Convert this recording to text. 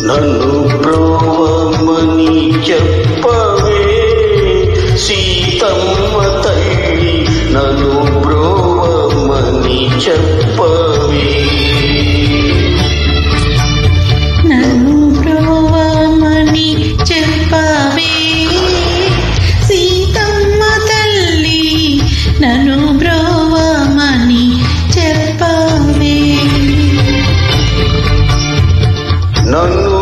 నన్ను బ్రోవమని చెప్పవే సీతమ్మ తల్లి, నన్ను బ్రోవమని చెప్పవే. నన్ను బ్రోవమని చెప్పవే సీతమ్మ తల్లి, నన్ను బ్రోవమని చెప్పవే. నన్ను